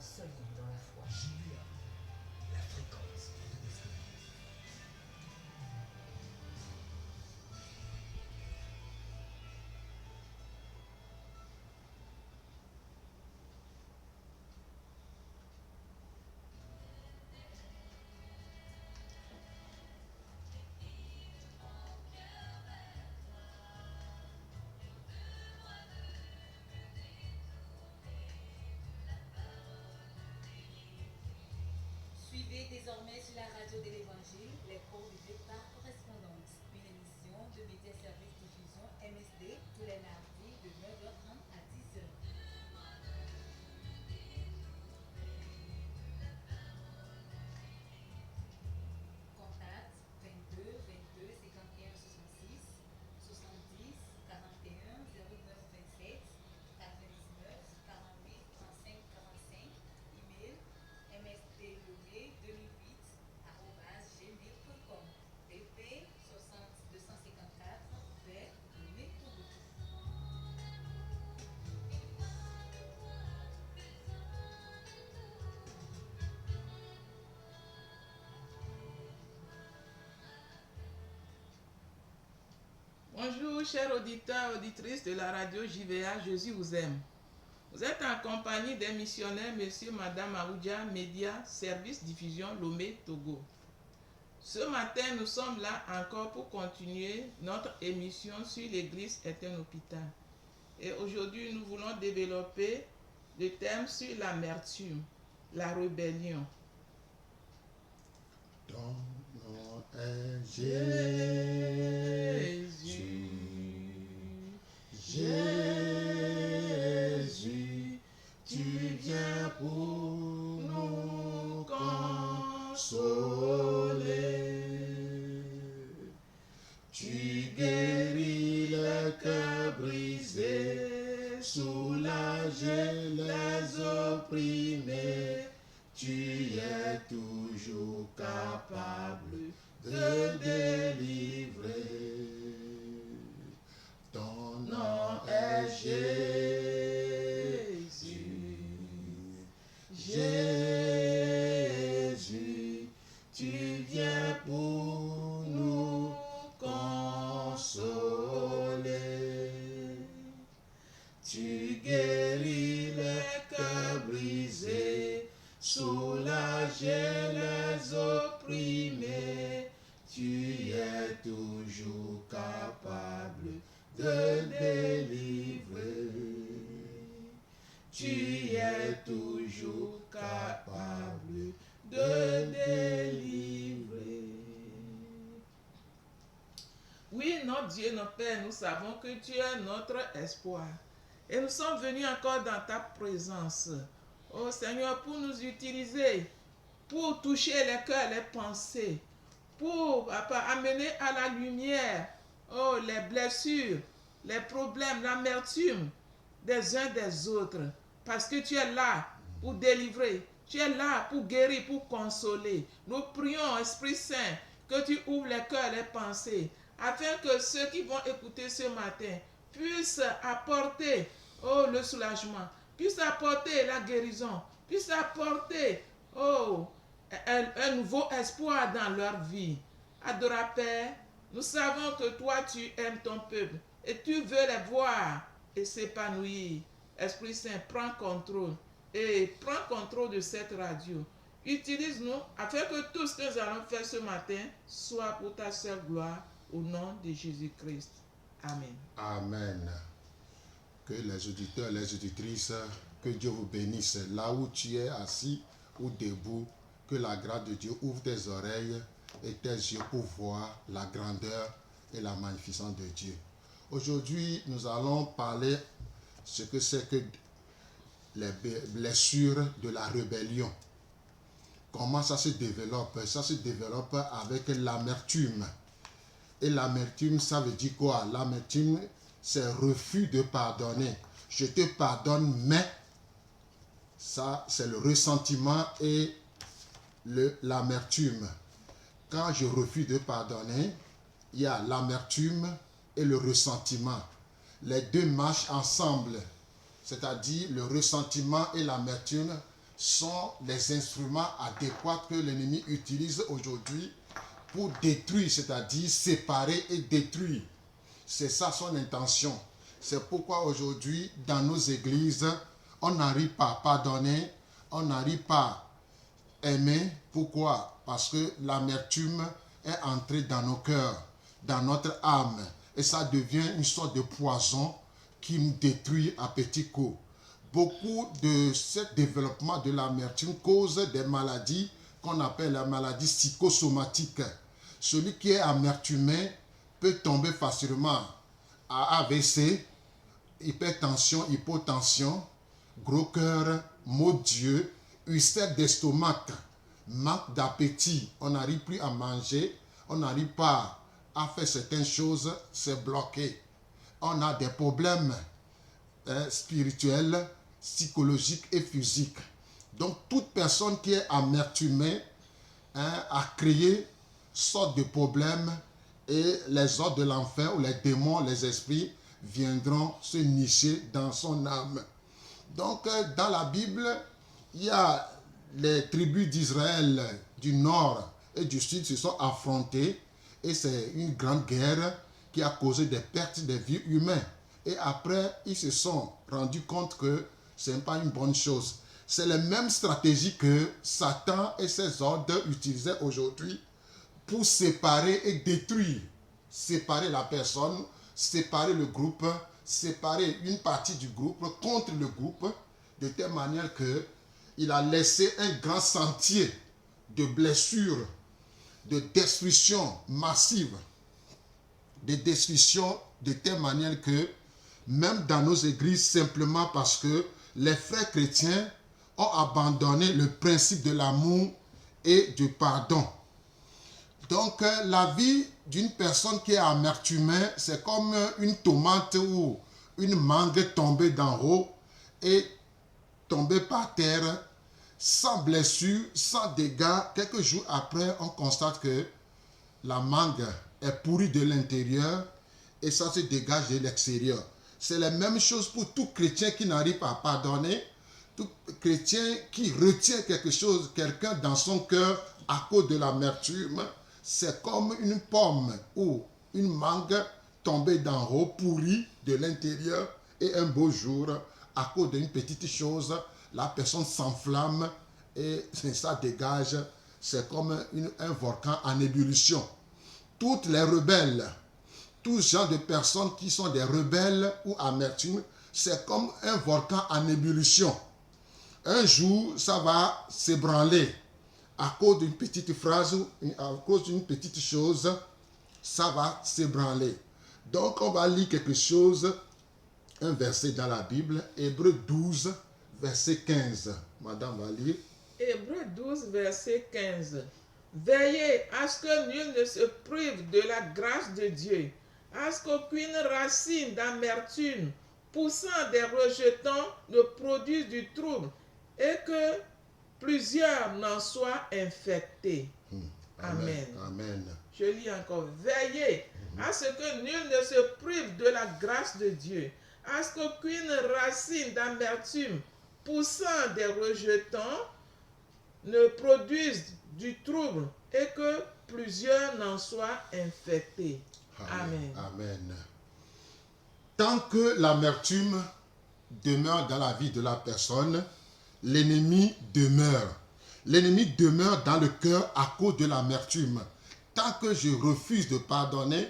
demeurons solides dans la foi. JVA, la fréquence de destinée. Suivez désormais sur la radio de l'Évangile les cours de par correspondance, une émission de Média Service Diffusion MSD tous les mardis de 9h30 à 10h. Contact 22 22 51 66 70 41 09 27 99 48 35 45. Email msdlomé2008@gmail.com. BP 60 254 vers Lomé Togo. Bonjour chers auditeurs, auditrices de la radio JVA, Jésus vous aime. Vous êtes en compagnie des missionnaires Monsieur, Madame Aoudia, Média, Service Diffusion, Lomé, Togo. Ce matin, nous sommes là encore pour continuer notre émission sur l'Église est un hôpital. Et aujourd'hui, nous voulons développer le thème sur l'amertume, la rébellion. Ton nom est Jésus. Jésus, tu viens pour nous consoler. Tu guéris le cœur brisé, soulager les opprimés. Tu es toujours capable de délivrer. Ton nom est Jésus. Jésus, tu viens pour nous consoler. Tu guéris les cœurs brisés, soulager les opprimés. Tu es toujours capable de délivrer. Tu es toujours capable de délivrer. Oui, notre Dieu, notre Père, nous savons que tu es notre espoir. Et nous sommes venus encore dans ta présence. Oh Seigneur, pour nous utiliser, pour toucher les cœurs, les pensées, pour amener à la lumière, oh, les blessures, les problèmes, l'amertume des uns des autres. Parce que tu es là pour délivrer, tu es là pour guérir, pour consoler. Nous prions, Esprit Saint, que tu ouvres les cœurs, les pensées, afin que ceux qui vont écouter ce matin puissent apporter, oh, le soulagement, puissent apporter la guérison, puissent apporter, oh, un nouveau espoir dans leur vie. Adorable Père, nous savons que toi tu aimes ton peuple et tu veux les voir et s'épanouir. Esprit Saint, prends contrôle et prends contrôle de cette radio. Utilise-nous afin que tout ce que nous allons faire ce matin soit pour ta seule gloire au nom de Jésus-Christ. Amen. Amen. Que les auditeurs, les auditrices, que Dieu vous bénisse là où tu es assis ou debout. Que la grâce de Dieu ouvre tes oreilles et tes yeux pour voir la grandeur et la magnificence de Dieu. Aujourd'hui, nous allons parler ce que c'est que les blessures de la rébellion. Comment ça se développe? Ça se développe avec l'amertume. Et l'amertume, ça veut dire quoi? L'amertume, c'est refus de pardonner. Je te pardonne, mais ça, c'est le ressentiment et l'amertume. Quand je refuse de pardonner, il y a l'amertume et le ressentiment. Les deux marchent ensemble. C'est-à-dire le ressentiment et l'amertume sont les instruments adéquats que l'ennemi utilise aujourd'hui pour détruire, c'est-à-dire séparer et détruire. C'est ça son intention. C'est pourquoi aujourd'hui, dans nos églises, on n'arrive pas à pardonner, on n'arrive pas à aimer. Pourquoi? Parce que l'amertume est entrée dans nos cœurs, dans notre âme. Et ça devient une sorte de poison qui nous détruit à petits coups. Beaucoup de ce développement de l'amertume cause des maladies qu'on appelle la maladie psychosomatique. Celui qui est amertumé peut tomber facilement à AVC, hypertension, hypotension, gros cœur, maux d'yeux, ulcère d'estomac, manque d'appétit, on n'arrive plus à manger, on n'arrive pas à faire certaines choses, c'est bloqué. On a des problèmes spirituels, psychologiques et physiques. Donc toute personne qui est amertumée a créé sorte de problèmes et les ordres de l'enfer ou les démons, les esprits viendront se nicher dans son âme. Donc dans la Bible, il y a les tribus d'Israël du nord et du sud se sont affrontées et c'est une grande guerre qui a causé des pertes de vies humaines. Et après, ils se sont rendus compte que ce n'est pas une bonne chose. C'est la même stratégie que Satan et ses ordres utilisaient aujourd'hui pour séparer et détruire. Séparer la personne, séparer le groupe, séparer une partie du groupe contre le groupe, de telle manière qu'il a laissé un grand sentier de blessures, de destruction massive, de destruction de telle manière que même dans nos églises, simplement parce que les frères chrétiens ont abandonné le principe de l'amour et du pardon. Donc, la vie d'une personne qui est amertumée, c'est comme une tomate ou une mangue tombée d'en haut et tombée par terre, sans blessure, sans dégâts. Quelques jours après, on constate que la mangue est pourrie de l'intérieur et ça se dégage de l'extérieur. C'est la même chose pour tout chrétien qui n'arrive pas à pardonner, tout chrétien qui retient quelque chose, quelqu'un dans son cœur à cause de l'amertume. C'est comme une pomme ou une mangue tombée d'en haut, pourrie de l'intérieur, et un beau jour, à cause d'une petite chose, la personne s'enflamme et ça dégage. C'est comme un volcan en ébullition. Toutes les rebelles, tous genre de personnes qui sont des rebelles ou amertumes, c'est comme un volcan en ébullition. Un jour, ça va s'ébranler. À cause d'une petite phrase, à cause d'une petite chose, ça va s'ébranler. Donc, on va lire quelque chose, un verset dans la Bible, Hébreux 12, verset 15. Madame va lire. Hébreux 12, verset 15. Veillez à ce que nul ne se prive de la grâce de Dieu, à ce qu'aucune racine d'amertume poussant des rejetons ne produise du trouble et que plusieurs n'en soient infectés. Amen. Amen. Je lis encore. Veillez à ce que nul ne se prive de la grâce de Dieu, à ce qu'aucune racine d'amertume poussant des rejetons ne produise du trouble et que plusieurs n'en soient infectés. Amen. Amen. Tant que l'amertume demeure dans la vie de la personne, l'ennemi demeure. L'ennemi demeure dans le cœur à cause de l'amertume. Tant que je refuse de pardonner,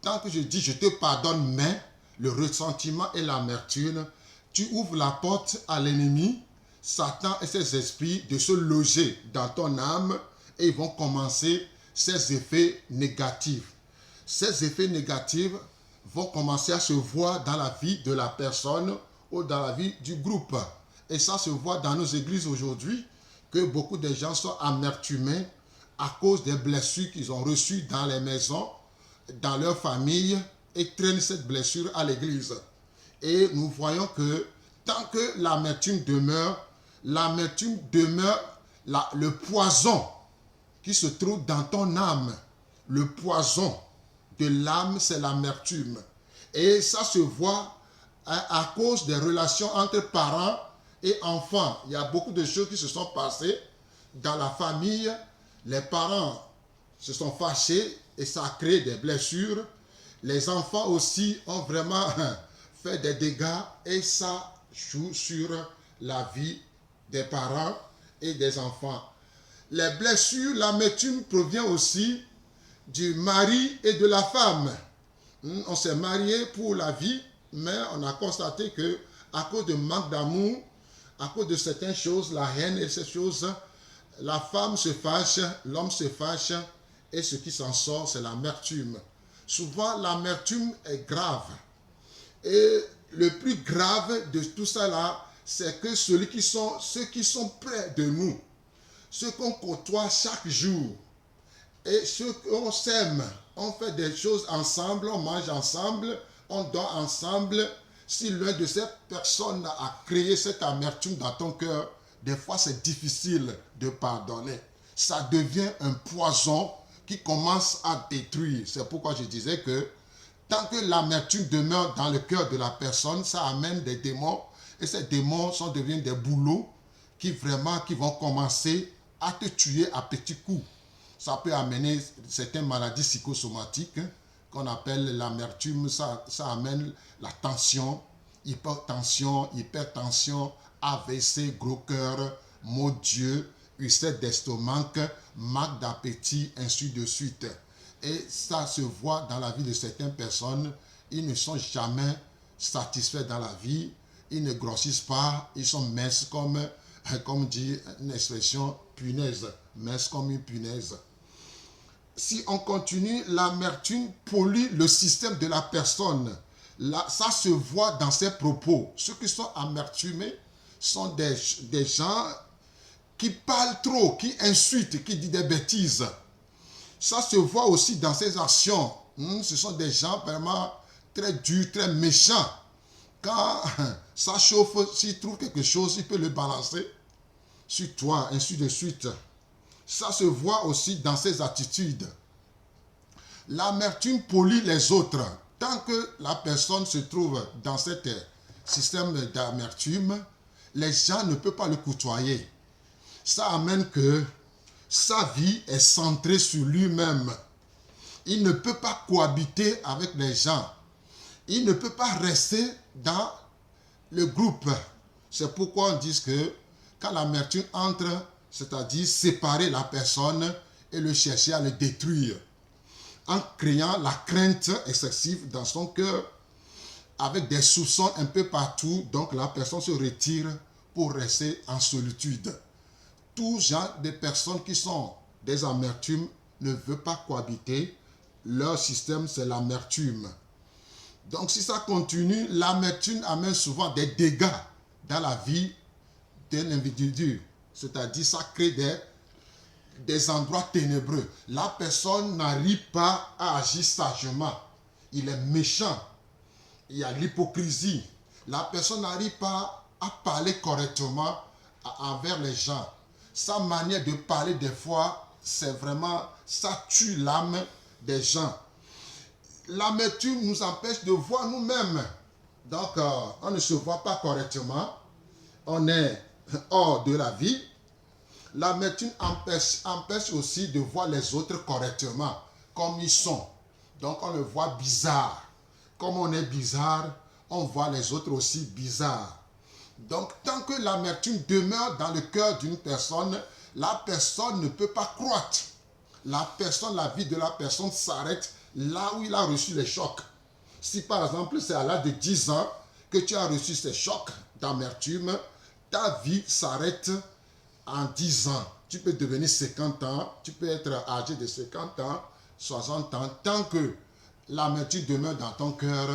tant que je dis je te pardonne, mais le ressentiment et l'amertume, tu ouvres la porte à l'ennemi, Satan et ses esprits de se loger dans ton âme et ils vont commencer ces effets négatifs. Ces effets négatifs vont commencer à se voir dans la vie de la personne ou dans la vie du groupe. Et ça se voit dans nos églises aujourd'hui, que beaucoup de gens sont amertumés à cause des blessures qu'ils ont reçues dans les maisons, dans leur famille, et traînent cette blessure à l'église. Et nous voyons que tant que l'amertume demeure le poison qui se trouve dans ton âme. Le poison de l'âme, c'est l'amertume. Et ça se voit à cause des relations entre parents et enfants. Il y a beaucoup de choses qui se sont passées dans la famille. Les parents se sont fâchés et ça a créé des blessures. Les enfants aussi ont vraiment fait des dégâts et ça joue sur la vie des parents et des enfants. Les blessures, l'amertume provient aussi du mari et de la femme. On s'est marié pour la vie, mais on a constaté que à cause de manque d'amour, à cause de certaines choses, la haine et ces choses, la femme se fâche, l'homme se fâche, et ce qui s'en sort, c'est l'amertume. Souvent, l'amertume est grave. Et le plus grave de tout ça là, c'est que ceux qui sont près de nous, ceux qu'on côtoie chaque jour, et ceux qu'on s'aime, on fait des choses ensemble, on mange ensemble, on dort ensemble. Si l'un de ces personnes a créé cette amertume dans ton cœur, des fois c'est difficile de pardonner. Ça devient un poison qui commence à détruire. C'est pourquoi je disais que tant que l'amertume demeure dans le cœur de la personne, ça amène des démons. Et ces démons deviennent des boulots qui vont commencer à te tuer à petits coups. Ça peut amener certaines maladies psychosomatiques qu'on appelle l'amertume. Ça amène la tension, hypertension, AVC, gros cœur, maux d'yeux, ulcère d'estomac, manque d'appétit, ainsi de suite. Et ça se voit dans la vie de certaines personnes. Ils ne sont jamais satisfaits dans la vie. Ils ne grossissent pas. Ils sont minces comme dit une expression, punaise. Minces comme une punaise. Si on continue, l'amertume pollue le système de la personne. Là, ça se voit dans ses propos. Ceux qui sont amertumés sont des gens qui parlent trop, qui insultent, qui disent des bêtises. Ça se voit aussi dans ses actions. Ce sont des gens vraiment très durs, très méchants. Quand ça chauffe, s'il trouve quelque chose, il peut le balancer sur toi, ainsi de suite. Ça se voit aussi dans ses attitudes. L'amertume pollue les autres. Tant que la personne se trouve dans ce système d'amertume, les gens ne peuvent pas le côtoyer. Ça amène que sa vie est centrée sur lui-même. Il ne peut pas cohabiter avec les gens. Il ne peut pas rester dans le groupe. C'est pourquoi on dit que quand l'amertume entre, c'est-à-dire séparer la personne et le chercher à le détruire, en créant la crainte excessive dans son cœur, avec des soupçons un peu partout, donc la personne se retire pour rester en solitude. Tout genre de personnes qui sont des amertumes ne veulent pas cohabiter. Leur système, c'est l'amertume. Donc, si ça continue, l'amertume amène souvent des dégâts dans la vie d'un individu. C'est-à-dire, ça crée des endroits ténébreux. La personne n'arrive pas à agir sagement. Il est méchant. Il y a l'hypocrisie. La personne n'arrive pas à parler correctement envers les gens. Sa manière de parler, des fois, c'est vraiment, ça tue l'âme des gens. L'amertume nous empêche de voir nous-mêmes. Donc, on ne se voit pas correctement. On est hors de la vie. L'amertume empêche aussi de voir les autres correctement, comme ils sont. Donc, on le voit bizarre. Comme on est bizarre, on voit les autres aussi bizarres. Donc, tant que l'amertume demeure dans le cœur d'une personne, la personne ne peut pas croître. La vie de la personne s'arrête là où il a reçu les chocs. Si par exemple, c'est à l'âge de 10 ans que tu as reçu ces chocs d'amertume, ta vie s'arrête en 10 ans. Tu peux devenir 50 ans, tu peux être âgé de 50 ans, 60 ans. Tant que l'amertume demeure dans ton cœur,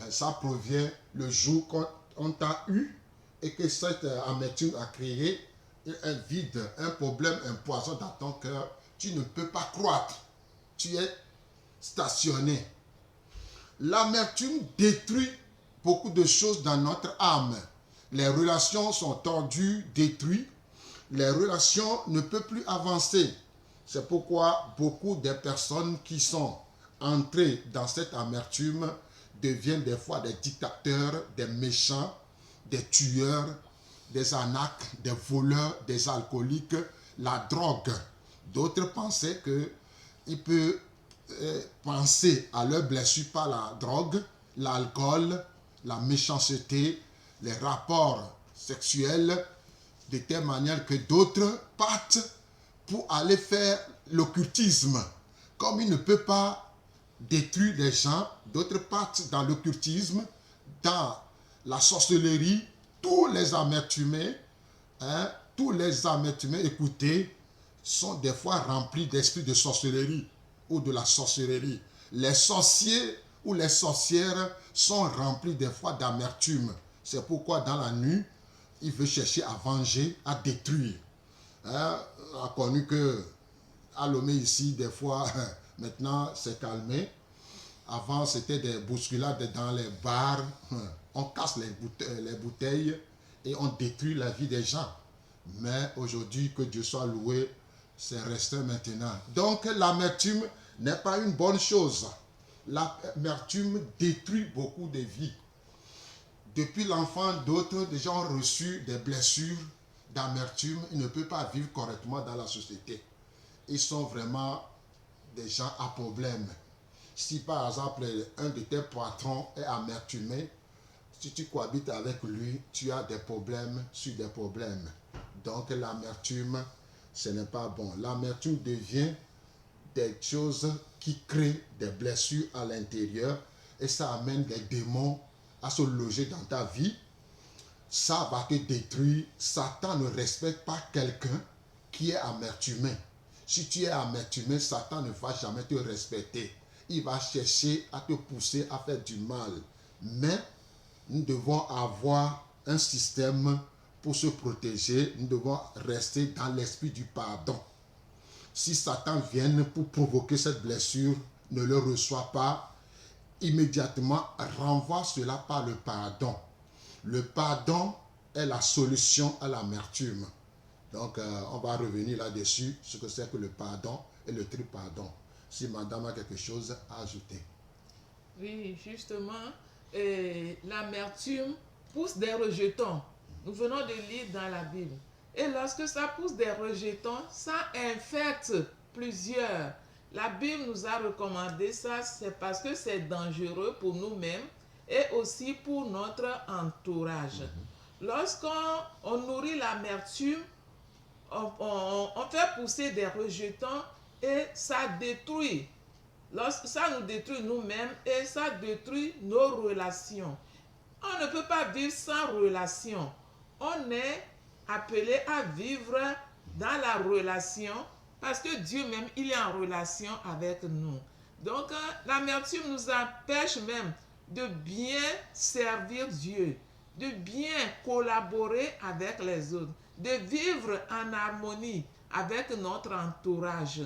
ça provient le jour qu'on t'a eu et que cette amertume a créé un vide, un problème, un poison dans ton cœur. Tu ne peux pas croître. Tu es stationné. L'amertume détruit beaucoup de choses dans notre âme. Les relations sont tordues, détruites. Les relations ne peuvent plus avancer. C'est pourquoi beaucoup de personnes qui sont entrées dans cette amertume deviennent des fois des dictateurs, des méchants, des tueurs, des arnaques, des voleurs, des alcooliques, la drogue. D'autres pensaient qu'ils peuvent penser à leur blessure par la drogue, l'alcool, la méchanceté, les rapports sexuels, de telle manière que d'autres partent pour aller faire l'occultisme. Comme ils ne peuvent pas détruire les gens, d'autres partent dans l'occultisme, dans la sorcellerie, tous les amertumés, écoutez, sont des fois remplis d'esprit de sorcellerie ou de la sorcellerie. Les sorciers ou les sorcières sont remplis des fois d'amertume. C'est pourquoi dans la nuit, il veut chercher à venger, à détruire. On a connu que à Lomé ici, des fois, maintenant c'est calmé. Avant, c'était des bousculades dans les bars. On casse les bouteilles et on détruit la vie des gens. Mais aujourd'hui, que Dieu soit loué, c'est resté maintenant. Donc, l'amertume n'est pas une bonne chose. L'amertume détruit beaucoup de vies. Depuis l'enfant, d'autres déjà ont reçu des blessures d'amertume. Ils ne peuvent pas vivre correctement dans la société. Ils sont vraiment des gens à problème. Si par exemple, un de tes patrons est amertumé, si tu cohabites avec lui, tu as des problèmes sur des problèmes. Donc l'amertume, ce n'est pas bon. L'amertume devient des choses qui créent des blessures à l'intérieur et ça amène des démons à se loger dans ta vie. Ça va te détruire. Satan ne respecte pas quelqu'un qui est amertumé. Si tu es amertumé, Satan ne va jamais te respecter. Il va chercher à te pousser à faire du mal. Mais nous devons avoir un système pour se protéger. Nous devons rester dans l'esprit du pardon. Si Satan vient pour provoquer cette blessure, ne le reçoit pas, immédiatement renvoie cela par le pardon. Le pardon est la solution à l'amertume. Donc, on va revenir là-dessus, ce que c'est que le pardon et le tri-pardon. Si madame a quelque chose à ajouter. Oui, justement, l'amertume pousse des rejetons. Nous venons de lire dans la Bible. Et lorsque ça pousse des rejetons, ça infecte plusieurs. La Bible nous a recommandé ça, c'est parce que c'est dangereux pour nous-mêmes et aussi pour notre entourage. Lorsqu'on nourrit l'amertume, on fait pousser des rejetons et ça détruit. Ça nous détruit nous-mêmes et ça détruit nos relations. On ne peut pas vivre sans relation. On est appelé à vivre dans la relation parce que Dieu même, il est en relation avec nous. Donc, l'amertume nous empêche même de bien servir Dieu, de bien collaborer avec les autres, de vivre en harmonie avec notre entourage.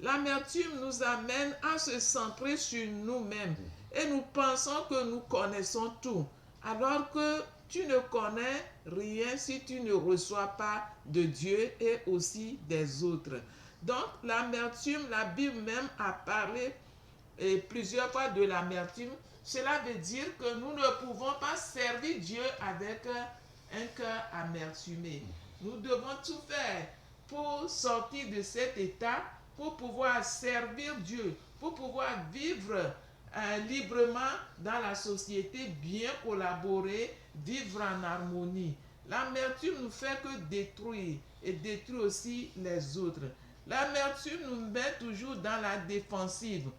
L'amertume nous amène à se centrer sur nous-mêmes et nous pensons que nous connaissons tout, alors que tu ne connais rien si tu ne reçois pas de Dieu et aussi des autres. Donc l'amertume, la Bible même a parlé plusieurs fois de l'amertume. Cela veut dire que nous ne pouvons pas servir Dieu avec un cœur amertumé. Nous devons tout faire pour sortir de cet état, pour pouvoir servir Dieu, pour pouvoir vivre librement dans la société, bien collaborer, vivre en harmonie. L'amertume nous fait que détruire et détruire aussi les autres. L'amertume nous met toujours dans la défensive.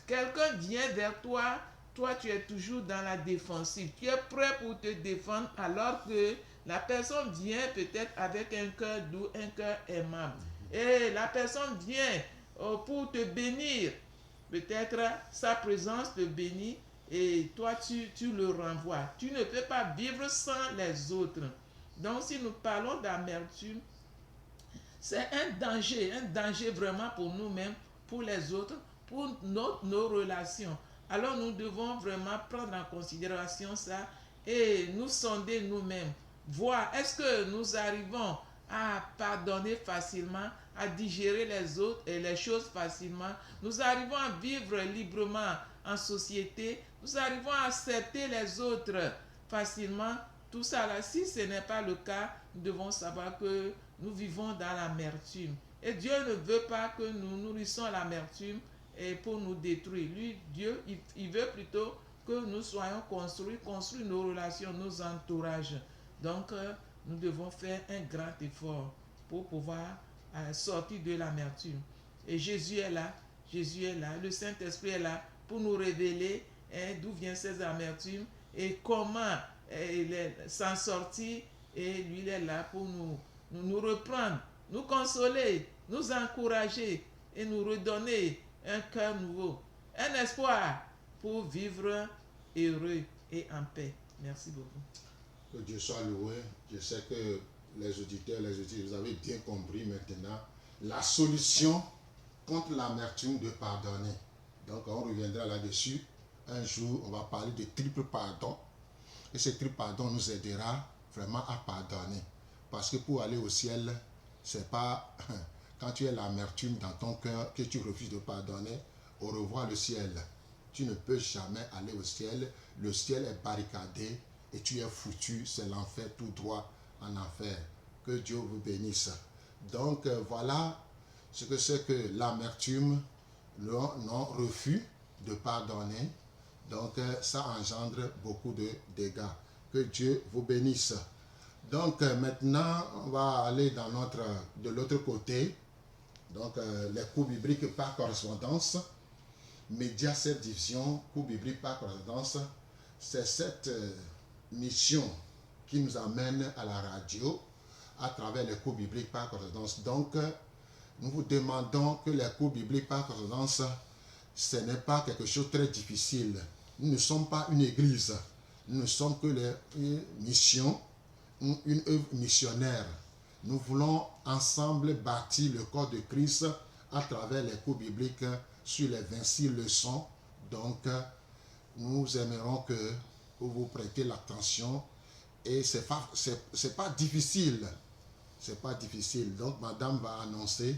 Quelqu'un vient vers toi, toi tu es toujours dans la défensive. Tu es prêt pour te défendre alors que la personne vient peut-être avec un cœur doux, un cœur aimable. Et la personne vient pour te bénir. Peut-être sa présence te bénit et toi tu le renvoies. Tu ne peux pas vivre sans les autres. Donc si nous parlons d'amertume, c'est un danger vraiment pour nous-mêmes, pour les autres, pour nos relations. Alors nous devons vraiment prendre en considération ça et nous sonder nous-mêmes. Voir est-ce que nous arrivons à pardonner facilement, à digérer les autres et les choses facilement. Nous arrivons à vivre librement en société. Nous arrivons à accepter les autres facilement tout ça là. Si ce n'est pas le cas, nous devons savoir que nous vivons dans l'amertume. Et Dieu ne veut pas que nous nourrissons l'amertume et pour nous détruire. Lui, Dieu, il veut plutôt que nous soyons construire nos relations, nos entourages. Donc, nous devons faire un grand effort pour pouvoir sortir de l'amertume. Et Jésus est là, le Saint-Esprit est là pour nous révéler d'où viennent ces amertumes et comment s'en sortir. Et lui, il est là pour nous reprendre, nous consoler, nous encourager et nous redonner un cœur nouveau, un espoir pour vivre heureux et en paix. Merci beaucoup. Que Dieu soit loué. Je sais que les auditeurs, vous avez bien compris maintenant la solution contre l'amertume de pardonner. Donc on reviendra là-dessus. Un jour, on va parler de triple pardon. Et ce triple pardon nous aidera vraiment à pardonner. Parce que pour aller au ciel, c'est pas quand tu as l'amertume dans ton cœur que tu refuses de pardonner, au revoir le ciel. Tu ne peux jamais aller au ciel. Le ciel est barricadé et tu es foutu. C'est l'enfer tout droit en enfer. Que Dieu vous bénisse. Donc voilà ce que c'est que l'amertume, non-refus de pardonner. Donc ça engendre beaucoup de dégâts. Que Dieu vous bénisse. Donc maintenant, on va aller de l'autre côté. Donc les cours bibliques par correspondance. Média 7 division, cours bibliques par correspondance. C'est cette mission qui nous amène à la radio à travers les cours bibliques par correspondance. Donc, nous vous demandons que les cours bibliques par correspondance, ce n'est pas quelque chose de très difficile. Nous ne sommes pas une église. Nous ne sommes que une mission, une œuvre missionnaire. Nous voulons ensemble bâtir le corps de Christ à travers les cours bibliques sur les 26 leçons. Donc, nous aimerons que vous vous prêtez l'attention. Et ce n'est pas difficile. C'est pas difficile. Donc, madame va annoncer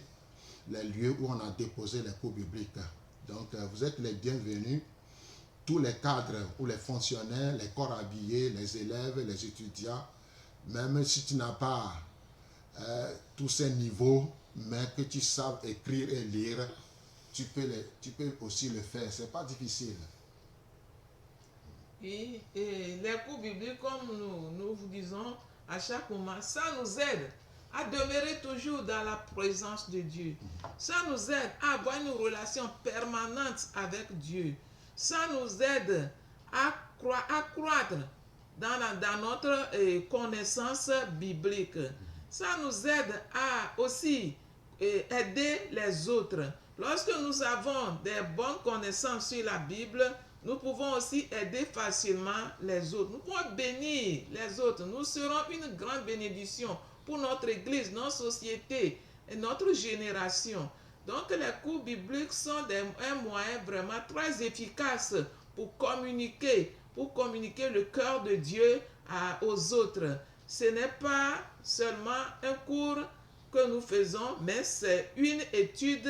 les lieux où on a déposé les cours bibliques. Donc, vous êtes les bienvenus. Tous les cadres ou les fonctionnaires, les corps habillés, les élèves, les étudiants, même si tu n'as pas tous ces niveaux, mais que tu saches écrire et lire, tu peux aussi le faire. C'est pas difficile. Et les cours bibliques, comme nous vous disons à chaque moment, ça nous aide à demeurer toujours dans la présence de Dieu. Ça nous aide à avoir une relation permanente avec Dieu. Ça nous aide à croître dans notre connaissance biblique. Ça nous aide à aussi aider les autres. Lorsque nous avons des bonnes connaissances sur la Bible, nous pouvons aussi aider facilement les autres. Nous pouvons bénir les autres. Nous serons une grande bénédiction pour notre Église, notre société et notre génération. Donc les cours bibliques sont un moyen vraiment très efficace pour communiquer le cœur de Dieu aux autres. Ce n'est pas seulement un cours que nous faisons, mais c'est une étude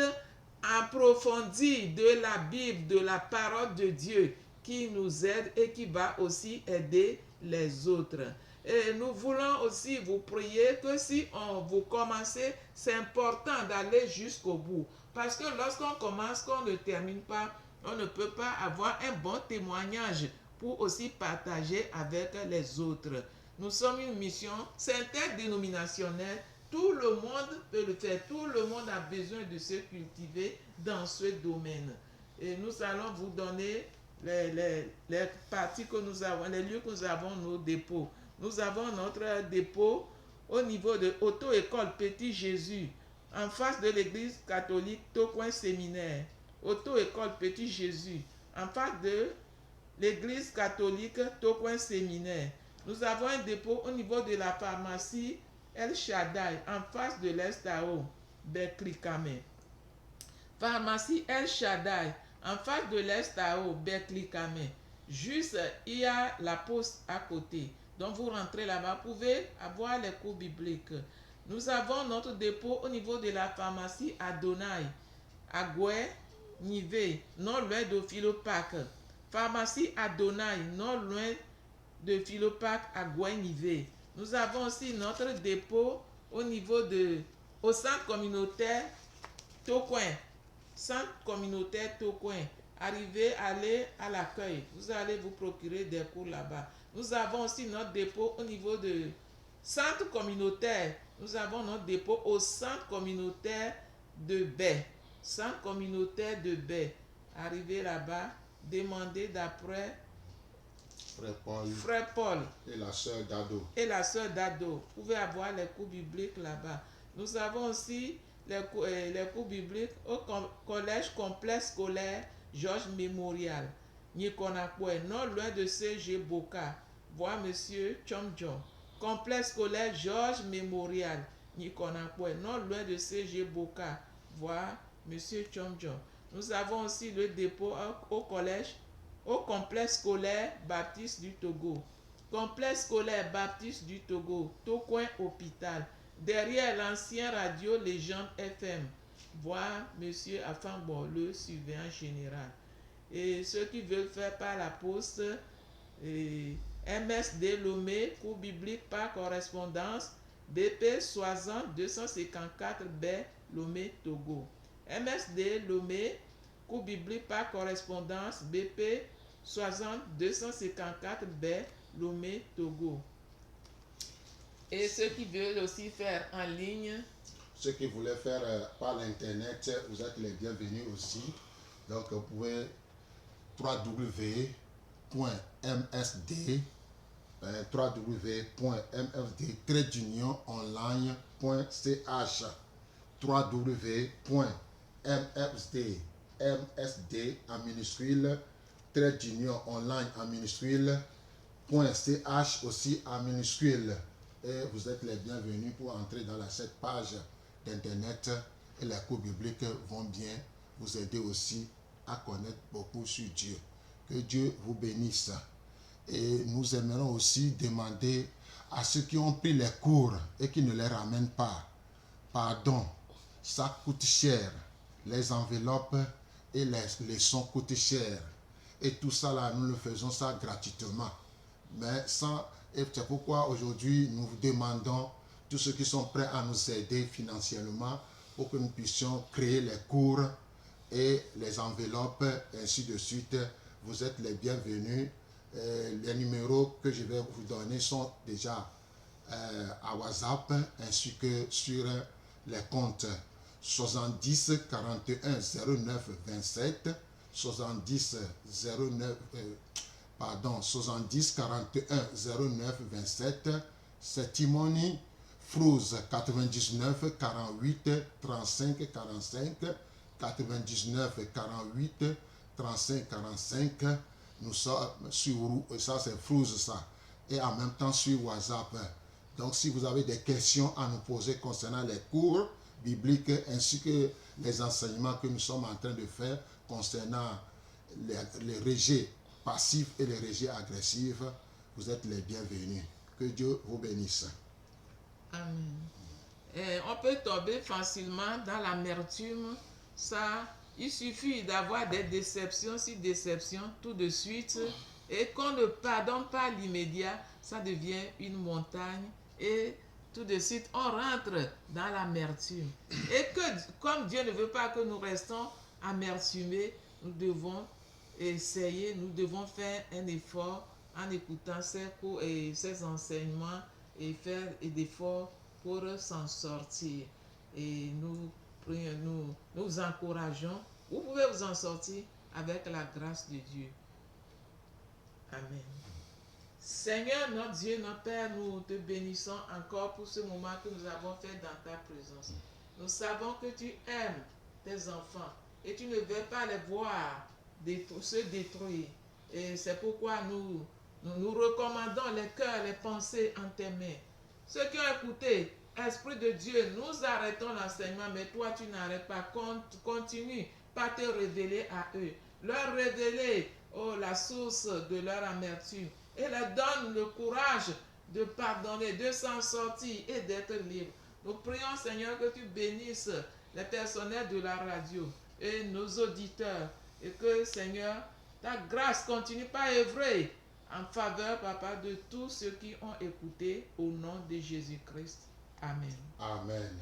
approfondie de la Bible, de la parole de Dieu qui nous aide et qui va aussi aider les autres. Et nous voulons aussi vous prier que si vous commencez, c'est important d'aller jusqu'au bout. Parce que lorsqu'on commence, qu'on ne termine pas, on ne peut pas avoir un bon témoignage pour aussi partager avec les autres. Nous sommes une mission, c'est interdénominationnel. Tout le monde peut le faire. Tout le monde a besoin de se cultiver dans ce domaine. Et nous allons vous donner les parties que nous avons, les lieux que nous avons, nos dépôts. Nous avons notre dépôt au niveau de Auto-École Petit Jésus, en face de l'église catholique Tocoin Séminaire. Auto-École Petit Jésus, en face de l'église catholique Tocoin Séminaire. Nous avons un dépôt au niveau de la pharmacie El Shaddai, en face de l'Estao, Berkeley-Kamen. Pharmacie El Shaddai, en face de l'Estao, Berkeley-Kamen. Juste, il y a la poste à côté. Donc, vous rentrez là-bas, vous pouvez avoir les cours bibliques. Nous avons notre dépôt au niveau de la pharmacie Adonai, à Goué, Nivé, non loin de Philopac. Pharmacie Adonai, non loin de Philopac à Gouin-Nivé. Nous avons aussi notre dépôt au centre communautaire Tocoin. Centre communautaire Tocoin. Arrivez, allez à l'accueil. Vous allez vous procurer des cours là-bas. Nous avons aussi notre dépôt au niveau de centre communautaire. Nous avons notre dépôt au centre communautaire de Baie. Centre communautaire de Baie. Arrivez là-bas, demandez d'après Frère Paul et la sœur Dado. et la sœur Dado. Vous pouvez avoir les cours bibliques là-bas. Nous avons aussi les cours bibliques au collège complexe scolaire Georges Mémorial, Nikonakwe, non loin de CG Boka. Voir Monsieur Chomjo. Complexe scolaire Georges Mémorial, Nikonakwe, non loin de CG Boka. Voir Monsieur Chomjo. Nous avons aussi le dépôt au complexe scolaire Baptiste du Togo. Complexe scolaire Baptiste du Togo, Tocoin Hôpital, derrière l'ancien radio Légende FM. Voir Monsieur Afangbo, le surveillant général. Et ceux qui veulent faire par la poste, MSD Lomé, cours biblique par correspondance, BP 60 254 B, Lomé, Togo. MSD Lomé, cours biblique par correspondance, BP 60 254 B, Lomé, Togo. Et ceux qui veulent aussi faire en ligne, Ceux qui voulaient faire par l'internet, vous êtes les bienvenus aussi. Donc vous pouvez www.msd-online.ch www.msd en minuscule online en minuscule .ch aussi en minuscule. Et vous êtes les bienvenus pour entrer dans cette page d'internet, et les cours bibliques vont bien vous aider aussi à connaître beaucoup sur Dieu. Que Dieu vous bénisse. Et nous aimerons aussi demander à ceux qui ont pris les cours et qui ne les ramènent pas, pardon, ça coûte cher. Les enveloppes et les leçons coûtent cher. Et tout ça là, nous le faisons ça gratuitement. Mais sans, et c'est pourquoi aujourd'hui nous vous demandons tous ceux qui sont prêts à nous aider financièrement pour que nous puissions créer les cours et les enveloppes, ainsi de suite. Vous êtes les bienvenus. Les numéros que je vais vous donner sont déjà à WhatsApp ainsi que sur les comptes 70 41 09 27 70 41 09 27. C'est Timoni Frouz 99 48 35 45 99 48 35 45. Nous sommes sur, ça c'est Frouz ça, et en même temps sur WhatsApp. Donc si vous avez des questions à nous poser concernant les cours bibliques ainsi que les enseignements que nous sommes en train de faire concernant les rejets passifs et les rejets agressifs, vous êtes les bienvenus. Que Dieu vous bénisse. Amen. On peut tomber facilement dans l'amertume. Ça, il suffit d'avoir des déceptions, si déceptions, tout de suite. Et qu'on ne pardonne pas à l'immédiat, ça devient une montagne. Et tout de suite, on rentre dans l'amertume. Et que, comme Dieu ne veut pas que nous restons amertumés, nous devons essayer, nous devons faire un effort en écoutant ces cours et ces enseignements et faire des efforts pour s'en sortir. Et nous encourageons. Vous pouvez vous en sortir avec la grâce de Dieu. Amen. Seigneur, notre Dieu, notre Père, nous te bénissons encore pour ce moment que nous avons fait dans ta présence. Nous savons que tu aimes tes enfants et tu ne veux pas les voir se détruire. Et c'est pourquoi nous recommandons les cœurs, les pensées en tes mains. Ceux qui ont écouté, Esprit de Dieu, nous arrêtons l'enseignement, mais toi tu n'arrêtes pas. Continue par te révéler à eux. Leur révéler la source de leur amertume et leur donne le courage de pardonner, de s'en sortir et d'être libre. Nous prions, Seigneur, que tu bénisses les personnels de la radio et nos auditeurs et que, Seigneur, ta grâce continue par œuvrer en faveur, papa, de tous ceux qui ont écouté au nom de Jésus-Christ. Amen. Amen.